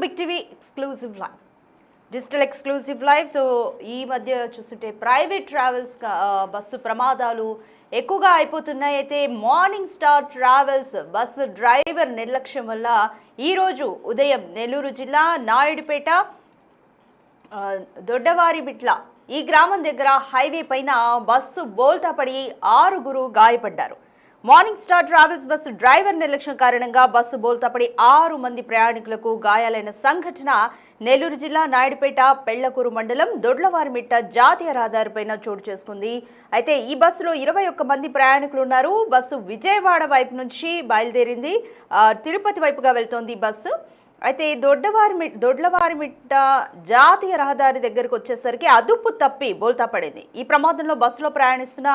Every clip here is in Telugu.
Big TV exclusive live digital exclusive live. So ఈ మధ్య చూస్తుంటే ప్రైవేట్ ట్రావెల్స్ బస్సు ప్రమాదాలు ఎక్కువగా అయిపోతున్నాయి. అయితే morning star travels bus driver నిర్లక్ష్యం వల్ల ఈరోజు ఉదయం నెల్లూరు జిల్లా నాయుడుపేట దొడ్డవారిమిట్ల ఈ గ్రామం దగ్గర హైవే పైన బస్సు బోల్తా పడి 6 గాయపడ్డారు. Morning star travels bus driver నిర్లక్ష్యం కారణంగా బస్సు బోల్తా పడి 6 మంది ప్రయాణికులకు గాయాలైన సంఘటన నెల్లూరు జిల్లా నాయుడుపేట పెళ్లకూరు మండలం దొడ్లవారిమిట్ట జాతీయ రహదారిపైన చోటు చేసుకుంది. అయితే ఈ బస్సులో 21 మంది ప్రయాణికులు ఉన్నారు. బస్సు విజయవాడ వైపు నుంచి బయలుదేరింది, తిరుపతి వైపుగా వెళ్తోంది బస్సు. అయితే దొడ్లవారిమిట్ట జాతీయ రహదారి దగ్గరకు వచ్చేసరికి అదుపు తప్పి బోల్తా పడింది. ఈ ప్రమాదంలో బస్సులో ప్రయాణిస్తున్న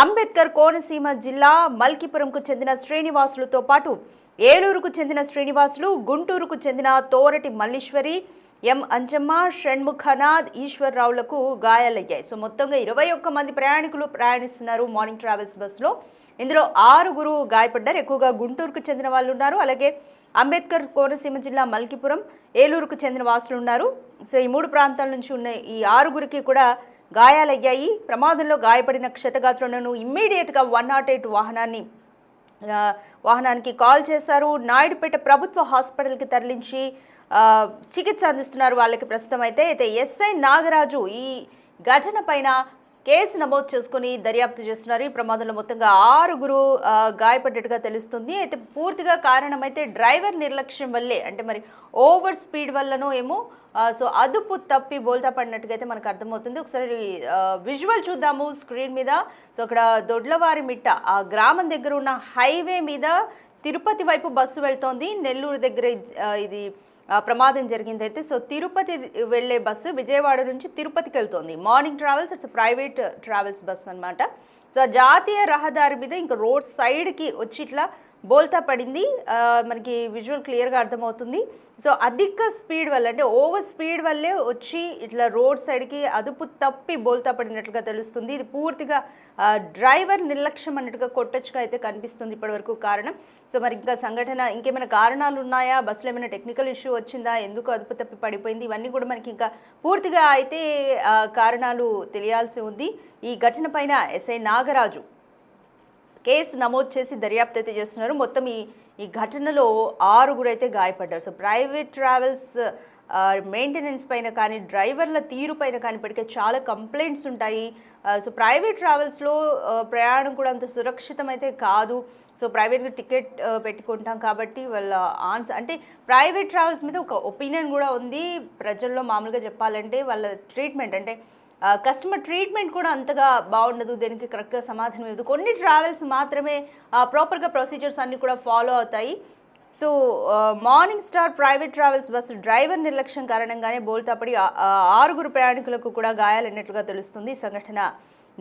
అంబేద్కర్ కోనసీమ జిల్లా మల్కీపురంకు చెందిన శ్రీనివాసులతో పాటు ఏలూరుకు చెందిన శ్రీనివాసులు, గుంటూరుకు చెందిన తోరటి మల్లీశ్వరి, ఎం అంజమ్మ, షణ్ముఖనాథ్, ఈశ్వర్రావులకు గాయాలయ్యాయి. సో మొత్తంగా 21 మంది ప్రయాణికులు ప్రయాణిస్తున్నారు మార్నింగ్ ట్రావెల్స్ బస్సులో. ఇందులో 6 గాయపడ్డారు. ఎక్కువగా గుంటూరుకు చెందిన వాళ్ళు ఉన్నారు, అలాగే అంబేద్కర్ కోనసీమ జిల్లా మల్కీపురం, ఏలూరుకు చెందిన వాసులు ఉన్నారు. సో ఈ 3 ప్రాంతాల నుంచి ఉన్న ఈ 6 కూడా గాయాలయ్యాయి. ప్రమాదంలో గాయపడిన క్షతగాత్రులను ఇమ్మీడియట్గా 108 వాహనానికి కాల్ చేశారు. నాయుడుపేట ప్రభుత్వ హాస్పిటల్కి తరలించి చికిత్స అందిస్తున్నారు వాళ్ళకి ప్రస్తుతం. అయితే ఎస్ఐ నాగరాజు ఈ ఘటన పైన కేసు నమోదు చేసుకుని దర్యాప్తు చేస్తున్నారు. ఈ ప్రమాదంలో మొత్తంగా 6 గాయపడ్డట్టుగా తెలుస్తుంది. అయితే పూర్తిగా కారణం అయితే డ్రైవర్ నిర్లక్ష్యం వల్లే, అంటే మరి ఓవర్ స్పీడ్ వల్లనో ఏమో. సో అదుపు తప్పి బోల్తా పడినట్టుగా అయితే మనకు అర్థమవుతుంది. ఒకసారి విజువల్ చూద్దాము స్క్రీన్ మీద. సో అక్కడ దొడ్లవారిమిట్ట ఆ గ్రామం దగ్గర ఉన్న హైవే మీద తిరుపతి వైపు బస్సు వెళ్తోంది. నెల్లూరు దగ్గర ఇది ప్రమాదం జరిగింది. అయితే సో తిరుపతి వెళ్ళే బస్సు విజయవాడ నుంచి తిరుపతికి వెళ్తోంది. Morning travels, it's private travels bus అనమాట. సో జాతీయ రహదారి మీద ఇంకా రోడ్ సైడ్కి వచ్చి ఇట్లా బోల్తా పడింది. మనకి విజువల్ క్లియర్గా అర్థమవుతుంది. సో అధిక స్పీడ్ వల్ల, అంటే ఓవర్ స్పీడ్ వల్లే వచ్చి ఇట్లా రోడ్ సైడ్కి అదుపు తప్పి బోల్తా పడినట్లుగా తెలుస్తుంది. ఇది పూర్తిగా డ్రైవర్ నిర్లక్ష్యం అన్నట్టుగా కొట్టొచ్చుగా అయితే కనిపిస్తుంది ఇప్పటివరకు కారణం. సో మరి ఇంకా సంఘటన ఇంకేమైనా కారణాలు ఉన్నాయా, బస్సులో ఏమైనా టెక్నికల్ ఇష్యూ వచ్చిందా, ఎందుకు అదుపు తప్పి పడిపోయింది, ఇవన్నీ కూడా మనకి ఇంకా పూర్తిగా అయితే కారణాలు తెలియాల్సి ఉంది. ఈ ఘటన పైన ఎస్ఐ నాగరాజు కేసు నమోదు చేసి దర్యాప్తు అయితే చేస్తున్నారు. మొత్తం ఈ ఘటనలో 6 అయితే గాయపడ్డారు. సో ప్రైవేట్ ట్రావెల్స్ మెయింటెనెన్స్ పైన కానీ, డ్రైవర్ల తీరు పైన కానీ ఇప్పటికే చాలా కంప్లైంట్స్ ఉంటాయి. సో ప్రైవేట్ ట్రావెల్స్లో ప్రయాణం కూడా అంత సురక్షితం అయితే కాదు. సో ప్రైవేట్గా టికెట్ పెట్టుకుంటాం కాబట్టి వాళ్ళ అంటే ప్రైవేట్ ట్రావెల్స్ మీద ఒక ఒపీనియన్ కూడా ఉంది ప్రజల్లో. మామూలుగా చెప్పాలంటే వాళ్ళ ట్రీట్మెంట్, అంటే కస్టమర్ ట్రీట్మెంట్ కూడా అంతగా బాగుండదు, దీనికి కరెక్ట్గా సమాధానం ఇవ్వదు. కొన్ని ట్రావెల్స్ మాత్రమే ప్రాపర్గా ప్రొసీజర్స్ అన్నీ కూడా ఫాలో అవుతాయి. So morning star private travels bus driver నిర్లక్ష్యం కారణంగానే బోల్తా పడి 6 ప్రయాణికులకు కూడా గాయాలన్నట్లుగా తెలుస్తుంది. ఈ సంఘటన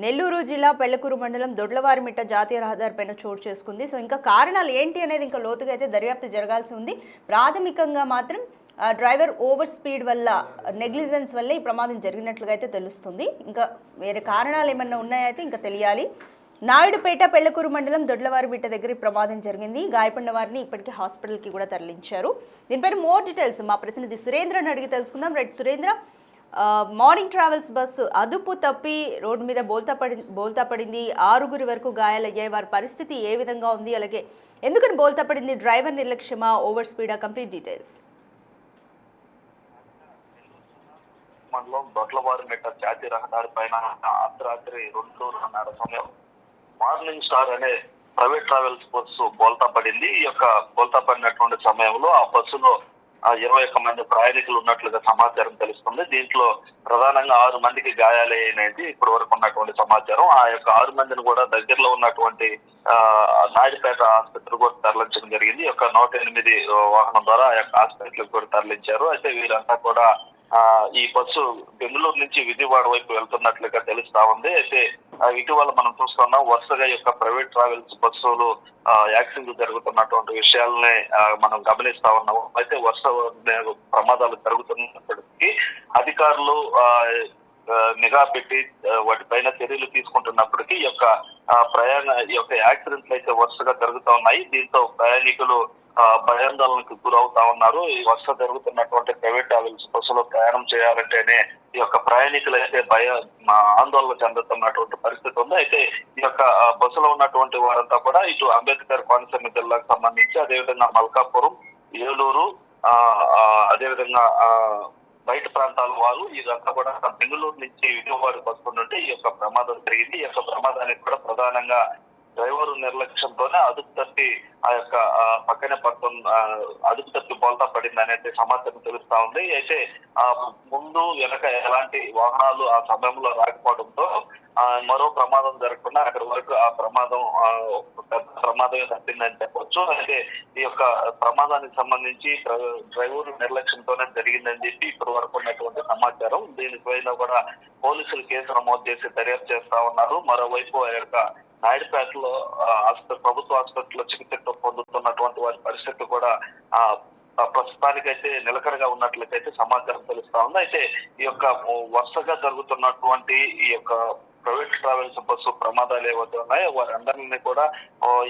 నెల్లూరు జిల్లా పెళ్లకూరు మండలం దొడ్లవారిమిట్ట జాతీయ రహదారిపైన చోటు చేసుకుంది. సో ఇంకా కారణాలు ఏంటి అనేది ఇంకా లోతుగా అయితే దర్యాప్తు జరగాల్సి ఉంది. ప్రాథమికంగా మాత్రం డ్రైవర్ ఓవర్ స్పీడ్ వల్ల, నెగ్లిజెన్స్ వల్ల ఈ ప్రమాదం జరిగినట్లుగా అయితే తెలుస్తుంది. ఇంకా వేరే కారణాలు ఏమన్నా ఉన్నాయైతే ఇంకా తెలియాలి. నాయుడుపేట పెళ్లకూరు మండలం దొడ్లవారిమిట్ట దగ్గర ఈ ప్రమాదం జరిగింది. గాయపడిన వారిని ఇప్పటికీ హాస్పిటల్కి కూడా తరలించారు. దీనిపైన మోర్ డీటెయిల్స్ మా ప్రతినిధి సురేంద్రని అడిగి తెలుసుకుందాం. Right Surendra, morning travels bus అదుపు తప్పి రోడ్డు మీద బోల్తా పడింది, 6 వరకు గాయాలయ్యాయి. వారి పరిస్థితి ఏ విధంగా ఉంది, అలాగే ఎందుకని బోల్తా పడింది, డ్రైవర్ నిర్లక్ష్యమా, ఓవర్ స్పీడా, కంప్లీట్ డీటెయిల్స్. మండలం దొడ్లవారిమిట్ట జాతీయ రహదారి పైన అర్ధరాత్రి 2:30 సమయం మార్నింగ్ స్టార్ అనే ప్రైవేట్ ట్రావెల్స్ బస్సు బోల్తా పడింది. ఈ యొక్క బోల్తా పడినటువంటి సమయంలో ఆ బస్సులో 21 మంది ప్రయాణికులు ఉన్నట్లుగా సమాచారం తెలుస్తుంది. దీంట్లో ప్రధానంగా 6 మందికి గాయాలైనది ఇప్పటి వరకు ఉన్నటువంటి సమాచారం. ఆ యొక్క 6 మందిని కూడా దగ్గరలో ఉన్నటువంటి నాయుడుపేట ఆసుపత్రికి కూడా తరలించడం జరిగింది. ఈ యొక్క 108 వాహనం ద్వారా ఆ యొక్క ఆసుపత్రికి కూడా తరలించారు. అయితే వీరంతా కూడా ఈ బస్సు బెంగళూరు నుంచి విజయవాడ వైపు వెళ్తున్నట్లుగా తెలుస్తా ఉంది. అయితే ఇటీవల మనం చూస్తున్నాం వరుసగా యొక్క ప్రైవేట్ ట్రావెల్స్ బస్సులు యాక్సిడెంట్లు జరుగుతున్నటువంటి విషయాలనే మనం గమనిస్తా ఉన్నాము. అయితే వరుస ప్రమాదాలు జరుగుతున్నప్పటికీ అధికారులు నిఘా పెట్టి వాటిపైన చర్యలు తీసుకుంటున్నప్పటికీ ఈ యొక్క యాక్సిడెంట్లు అయితే వరుసగా జరుగుతూ ఉన్నాయి. దీంతో ప్రయాణికులు భయాందోళనకు గురవుతా ఉన్నారు. ఈ వరుస జరుగుతున్నటువంటి ప్రైవేట్ ట్రావెల్స్ బస్సులో ప్రయాణం చేయాలంటేనే ఈ యొక్క ప్రయాణికులు అయితే ఆందోళన చెందుతున్నటువంటి పరిస్థితి ఉంది. అయితే ఈ యొక్క బస్సులో ఉన్నటువంటి వారంతా కూడా ఇటు అంబేద్కర్ కోనసీమ జిల్లాకు సంబంధించి, అదేవిధంగా మల్కాపురం, ఏలూరు, అదేవిధంగా బయట ప్రాంతాల వారు ఇదంతా కూడా బెంగళూరు నుంచి విజయవాడకు వస్తుంటే ఈ యొక్క ప్రమాదం జరిగింది. ఈ యొక్క ప్రమాదానికి కూడా ప్రధానంగా డ్రైవర్ నిర్లక్ష్యంతోనే అదుపు తప్పి ఆ యొక్క పక్కనే అదుపు తప్పి బోల్తా పడింది అనేది సమాచారం తెలుస్తా ఉంది. అయితే ముందు వెనక ఎలాంటి వాహనాలు ఆ సమయంలో రాకపోవడంతో మరో ప్రమాదం జరగకుండా అక్కడి వరకు ఆ ప్రమాదమే తప్పిందని చెప్పొచ్చు. అయితే ఈ యొక్క ప్రమాదానికి సంబంధించి డ్రైవర్ నిర్లక్ష్యంతోనే జరిగిందని చెప్పి ఇప్పటి వరకు ఉన్నటువంటి సమాచారం. దీనిపైన కూడా పోలీసులు కేసు నమోదు చేసి దర్యాప్తు చేస్తా ఉన్నారు. మరోవైపు ఆ యొక్క నాయుడుపేటలో ప్రభుత్వ హాస్పిటల్లో చికిత్స పొందుతున్నటువంటి వారి పరిస్థితి కూడా ప్రస్తుతానికైతే నిలకడగా ఉన్నట్లయితే సమాచారం తెలుస్తా ఉంది. అయితే ఈ యొక్క వరుసగా జరుగుతున్నటువంటి ఈ యొక్క ప్రైవేట్ ట్రావెల్స్ బస్సు ప్రమాదాలు ఏవైతే ఉన్నాయో వారందరినీ కూడా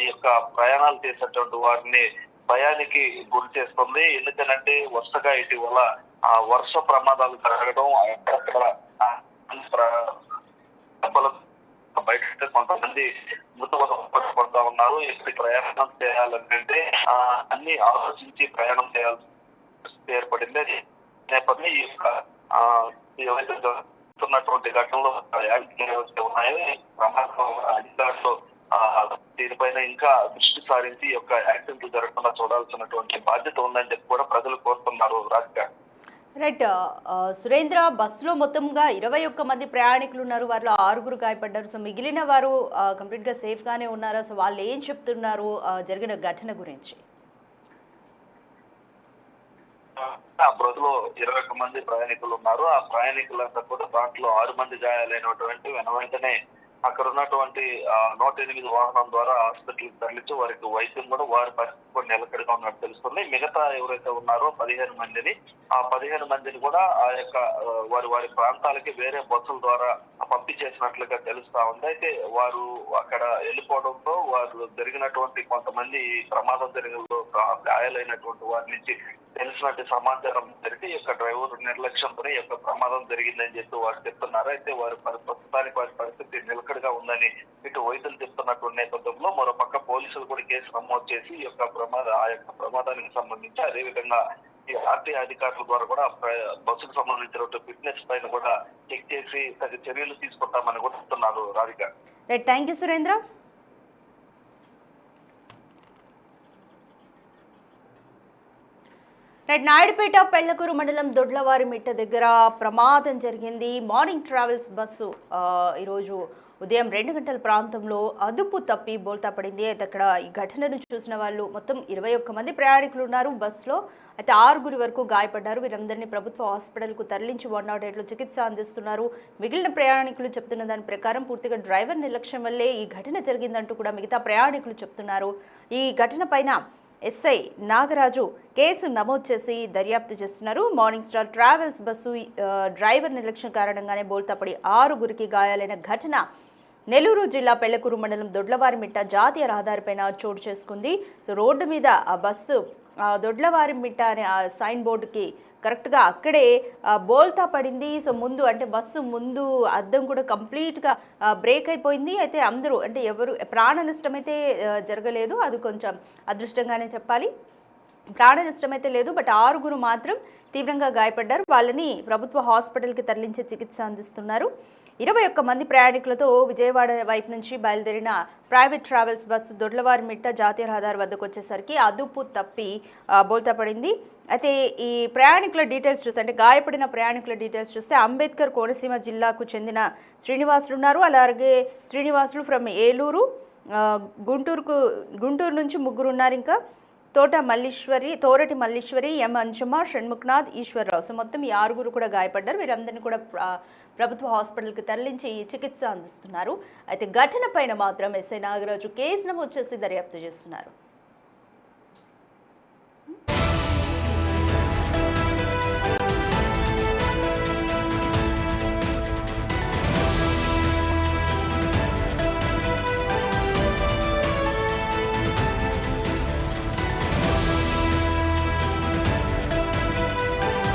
ఈ యొక్క ప్రయాణాలు చేసేటువంటి వారిని భయానికి గురి చేస్తుంది. ఎందుకంటే వరుసగా ఇటీవల వరుస ప్రమాదాలు జరగడం, బయట కొంతమంది మృతపడతా ఉన్నారు. ఎక్కడి ప్రయాణం చేయాలంటే అన్ని ఆలోచించి ప్రయాణం చేయాల్సి ఏర్పడింది. అది నేపథ్యంలో ఈ యొక్క ఏవైతే జరుగుతున్నటువంటి ఘటనలు ఏవైతే ఉన్నాయో ప్రమాదం అధికారులు దీనిపైన ఇంకా దృష్టి సారించి ఈ యొక్క యాక్సిడెంట్లు జరగకుండా చూడాల్సినటువంటి బాధ్యత ఉందని చెప్పి కూడా ప్రజలు కోరుతున్నారు. రాధిక. రైట్. సురేంద్ర, బస్సులో మొత్తంగా 21 మంది ప్రయాణికులు ఉన్నారు, వారిలో 6 గాయపడ్డారు. సో మిగిలిన వారు కంప్లీట్గా సేఫ్గానే ఉన్నారు. సో వాళ్ళు ఏం చెప్తున్నారు జరిగిన ఘటన గురించి? ఆ బస్సులో 21 మంది ప్రయాణికులు ఉన్నారు. ఆ ప్రయాణికులంతా కూడా దాంట్లో 6 మంది గాయాలైనటువంటి వెంటనే అక్కడ ఉన్నటువంటి 108 వాహనం ద్వారా హాస్పిటల్కి తరలించి వారికి వైద్యం కూడా వారి పరిస్థితి కూడా నిలకడగా ఉన్నట్టు తెలుస్తుంది. మిగతా ఎవరైతే ఉన్నారో 15 మందిని, ఆ 15 మందిని కూడా ఆ యొక్క వారి ప్రాంతాలకి వేరే బస్సుల ద్వారా పంపించేసినట్లుగా తెలుస్తా ఉంది. అయితే వారు అక్కడ వెళ్ళిపోవడంతో వారు జరిగినటువంటి కొంతమంది ప్రమాదం జరిగిన గాయాలైనటువంటి వారి నుంచి తెలిసినట్టు సమాచారం జరిగి ఈ యొక్క డ్రైవర్ నిర్లక్ష్యంతో ఈ యొక్క ప్రమాదం జరిగిందని చెప్పి వారు చెప్తున్నారు. అయితే ప్రస్తుతానికి వారి పరిస్థితి నిలకడగా ఉందని ఇటు వైద్యులు చెప్తున్నటువంటి నేపథ్యంలో మరోపక్క పోలీసులు కూడా కేసు నమోదు చేసి ఈ యొక్క ప్రమాదానికి సంబంధించి, అదేవిధంగా ఈ ఆర్టీఐ అధికారుల ద్వారా కూడా బస్సుకు సంబంధించిన ఫిట్నెస్ పైన కూడా చెక్ చేసి తగిన చర్యలు తీసుకుంటామని కూడా చెప్తున్నారు. Radhika. Right, thank you Surendra. Naidupeta Pellakuru మండలం దొడ్లవారిమిట్ట దగ్గర ప్రమాదం జరిగింది. మార్నింగ్ ట్రావెల్స్ బస్సు ఈరోజు ఉదయం 2 గంటల ప్రాంతంలో అదుపు తప్పి బోల్తా పడింది. అయితే అక్కడ ఈ ఘటనను చూసిన వాళ్ళు మొత్తం 21 మంది ప్రయాణికులు ఉన్నారు బస్సులో. అయితే 6 వరకు గాయపడ్డారు. వీరందరినీ ప్రభుత్వ హాస్పిటల్కు తరలించి 108లో చికిత్స అందిస్తున్నారు. మిగిలిన ప్రయాణికులు చెప్తున్న దాని ప్రకారం పూర్తిగా డ్రైవర్ నిర్లక్ష్యం వల్లే ఈ ఘటన జరిగిందంటూ కూడా మిగతా ప్రయాణికులు చెప్తున్నారు. ఈ ఘటన పైన ఎస్ఐ నాగరాజు కేసు నమోదు చేసి దర్యాప్తు చేస్తున్నారు. Morning star travels bus driver నిర్లక్ష్యం కారణంగానే బోల్తాపడి 6 గాయాలైన ఘటన నెల్లూరు జిల్లా పెళ్లకూరు మండలం దొడ్లవారిమిట్ట జాతీయ రహదారిపైన చోటు చేసుకుంది. సో రోడ్డు మీద ఆ బస్సు దొడ్లవారిమిట్ట అనే ఆ సైన్ బోర్డుకి కరెక్ట్గా అక్కడే బోల్తా పడింది. సో ముందు అంటే బస్సు ముందు అద్దం కూడా కంప్లీట్గా బ్రేక్ అయిపోయింది. అయితే అందరూ అంటే ఎవరు ప్రాణ నష్టం అయితే జరగలేదు, అది కొంచెం అదృష్టంగానే చెప్పాలి. ప్రాణ నష్టం అయితే లేదు, బట్ 6 మాత్రం తీవ్రంగా గాయపడ్డారు. వాళ్ళని ప్రభుత్వ హాస్పిటల్కి తరలించి చికిత్స అందిస్తున్నారు. 21 మంది ప్రయాణికులతో విజయవాడ వైపు నుంచి బయలుదేరిన ప్రైవేట్ ట్రావెల్స్ బస్సు దొడ్లవారిమిట్ట జాతీయ రహదారి వద్దకు వచ్చేసరికి అదుపు తప్పి బోల్తా పడింది. అయితే ఈ ప్రయాణికుల డీటెయిల్స్ చూస్తే, అంటే గాయపడిన ప్రయాణికుల డీటెయిల్స్ చూస్తే అంబేద్కర్ కోనసీమ జిల్లాకు చెందిన శ్రీనివాసులు ఉన్నారు. అలాగే శ్రీనివాసులు ఫ్రమ్ ఏలూరు, గుంటూరు నుంచి 3 ఉన్నారు. ఇంకా తోరటి మల్లీశ్వరి, ఎం అంజమ్మ, షణ్ముఖనాథ్, ఈశ్వరరావు. సో మొత్తం ఈ 6 కూడా గాయపడ్డారు. వీరందరినీ కూడా ప్రభుత్వ హాస్పిటల్కి తరలించి చికిత్స అందిస్తున్నారు. అయితే ఘటన పైన మాత్రం ఎస్ఐ నాగరాజు కేసు నమోదు చేసి దర్యాప్తు చేస్తున్నారు.